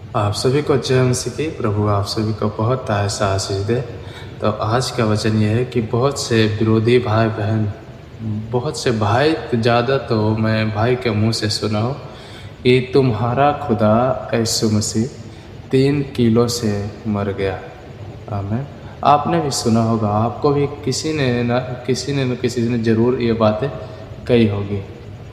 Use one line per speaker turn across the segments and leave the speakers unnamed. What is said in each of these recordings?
आप सभी को जय मसीह की। प्रभु आप सभी को बहुत ऐसा आशीष दे। तो आज का वचन यह है कि बहुत से विरोधी भाई बहन, बहुत से भाई, ज़्यादा तो मैं भाई के मुंह से सुना हो कि तुम्हारा खुदा यीशु मसीह 3 किलो से मर गया। आमीन। आपने भी सुना होगा, आपको भी किसी ने ज़रूर ये बातें कही होगी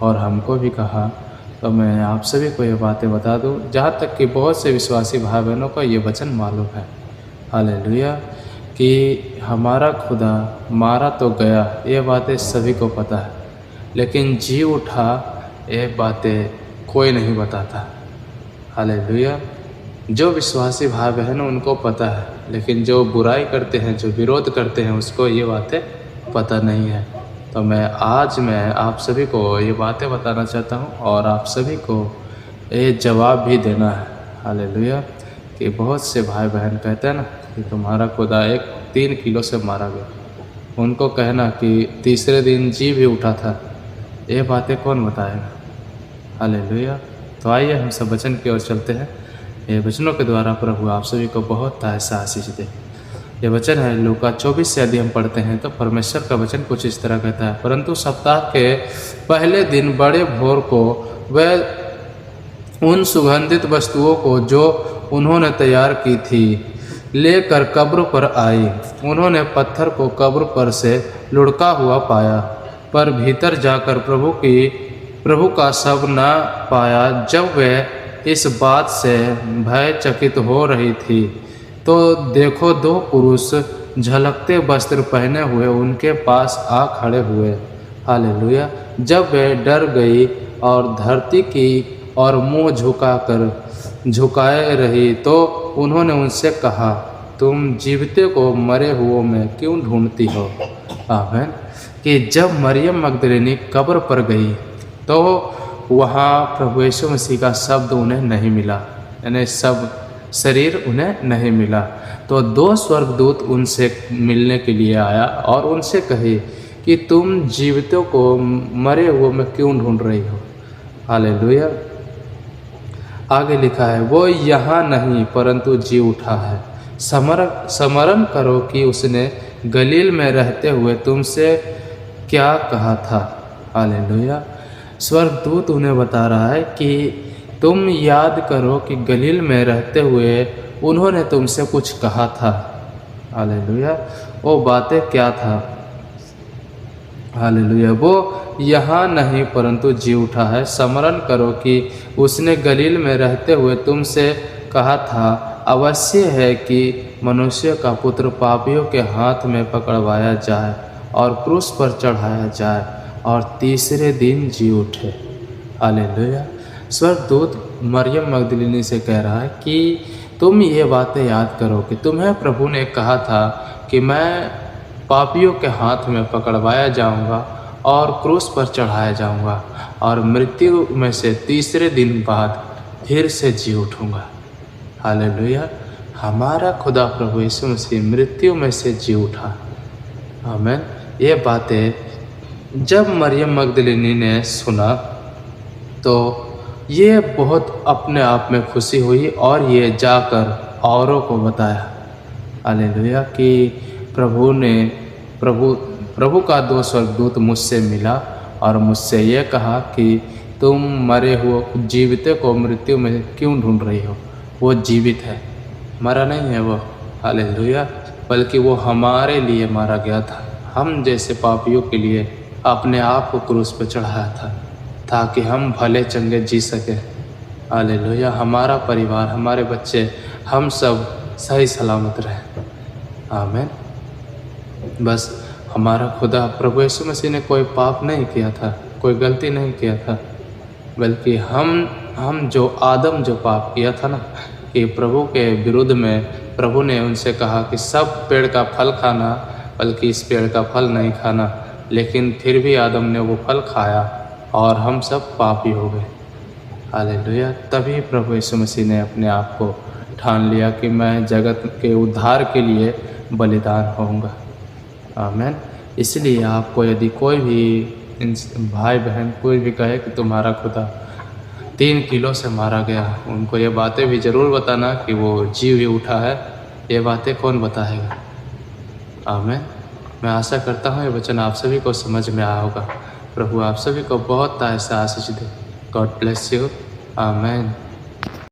और हमको भी कहा। तो मैं आप सभी को ये बातें बता दूं, जहाँ तक कि बहुत से विश्वासी भाई बहनों को ये वचन मालूम है, हालेलुया, कि हमारा खुदा मारा तो गया, ये बातें सभी को पता है, लेकिन जी उठा ये बातें कोई नहीं बताता। हालेलुया। जो विश्वासी भाई बहन उनको पता है, लेकिन जो बुराई करते हैं, जो विरोध करते हैं, उसको ये बातें पता नहीं है। तो मैं आप सभी को ये बातें बताना चाहता हूँ और आप सभी को ये जवाब भी देना है। हालेलुया। कि बहुत से भाई बहन कहते हैं ना कि तुम्हारा खुदा 3 किलो से मारा गया, उनको कहना कि तीसरे दिन जी भी उठा था, ये बातें कौन बताएगा। हालेलुया। तो आइए हम सब वचन की ओर चलते हैं। ये वचनों के द्वारा प्रभु आप सभी को बहुत ऐसा आशीष दे। ये वचन है लूका 24 से यदि हम पढ़ते हैं तो परमेश्वर का वचन कुछ इस तरह कहता है, परंतु सप्ताह के पहले दिन बड़े भोर को वह उन सुगंधित वस्तुओं को जो उन्होंने तैयार की थी लेकर कब्र पर आई। उन्होंने पत्थर को कब्र पर से लुढ़का हुआ पाया, पर भीतर जाकर प्रभु का शव न पाया। जब वह इस बात से भयचकित हो रही थी तो देखो 2 पुरुष झलकते वस्त्र पहने हुए उनके पास आ खड़े हुए। हालेलुया। जब वह डर गई और धरती की और मुंह झुकाए रही तो उन्होंने उनसे कहा, तुम जीविते को मरे हुओं में क्यों ढूंढती हो। आमीन। कि जब मरियम मगदलीनी कब्र पर गई तो वहाँ प्रभु यीशु मसीह का शब्द उन्हें नहीं मिला, यानी सब शरीर उन्हें नहीं मिला। तो 2 स्वर्गदूत उनसे मिलने के लिए आया और उनसे कहे कि तुम जीवितों को मरे हुए में क्यों ढूंढ रही हो। हालेलुया। आगे लिखा है, वो यहाँ नहीं परंतु जी उठा है। स्मरण करो कि उसने गलील में रहते हुए तुमसे क्या कहा था। हालेलुया। स्वर्गदूत उन्हें बता रहा है कि तुम याद करो कि गलील में रहते हुए उन्होंने तुमसे कुछ कहा था। हालेलुया। वो बातें क्या था। हालेलुया। वो यहाँ नहीं परंतु जी उठा है। स्मरण करो कि उसने गलील में रहते हुए तुमसे कहा था, अवश्य है कि मनुष्य का पुत्र पापियों के हाथ में पकड़वाया जाए और क्रूस पर चढ़ाया जाए और तीसरे दिन जी उठे। हालेलुया। स्वर्गदूत मरियम मगदलीनी से कह रहा है कि तुम ये बातें याद करो कि तुम्हें प्रभु ने कहा था कि मैं पापियों के हाथ में पकड़वाया जाऊंगा और क्रूस पर चढ़ाया जाऊंगा और मृत्यु में से तीसरे दिन बाद फिर से जी उठूंगा। हालेलुया। हमारा खुदा प्रभु यीशु मसीह मृत्यु में से जी उठा। आमीन। ये बातें जब मरियम मगदलीनी ने सुना तो ये बहुत अपने आप में खुशी हुई और ये जाकर औरों को बताया। हालेलुया। कि प्रभु का 2 स्वर्गदूत मुझसे मिला और मुझसे ये कहा कि तुम मरे हुए जीवित को मृत्यु में क्यों ढूंढ रही हो। वो जीवित है, मरा नहीं है वो। हालेलुया। बल्कि वो हमारे लिए मारा गया था, हम जैसे पापियों के लिए अपने आप को क्रूस पर चढ़ाया था ताकि हम भले चंगे जी सकें। हालेलुया। हमारा परिवार, हमारे बच्चे, हम सब सही सलामत रहें। आमीन। बस हमारा खुदा प्रभु यीशु मसीह ने कोई पाप नहीं किया था, कोई गलती नहीं किया था, बल्कि हम जो पाप किया था ना, कि प्रभु के विरुद्ध में प्रभु ने उनसे कहा कि सब पेड़ का फल खाना, बल्कि इस पेड़ का फल नहीं खाना, लेकिन फिर भी आदम ने वो फल खाया और हम सब पापी हो गए। हालेलुया। तभी प्रभु यीशु मसीह ने अपने आप को ठान लिया कि मैं जगत के उद्धार के लिए बलिदान होऊंगा। आमीन। इसलिए आपको यदि कोई भी भाई बहन कोई भी कहे कि तुम्हारा खुदा 3 किलो से मारा गया। उनको ये बातें भी ज़रूर बताना कि वो जी भी उठा है, ये बातें कौन बताएगा। आमीन। मैं आशा करता हूँ ये वचन आप सभी को समझ में आया होगा। प्रभु आप सभी को बहुत ऐसा आशीष दे। God bless you. आमीन।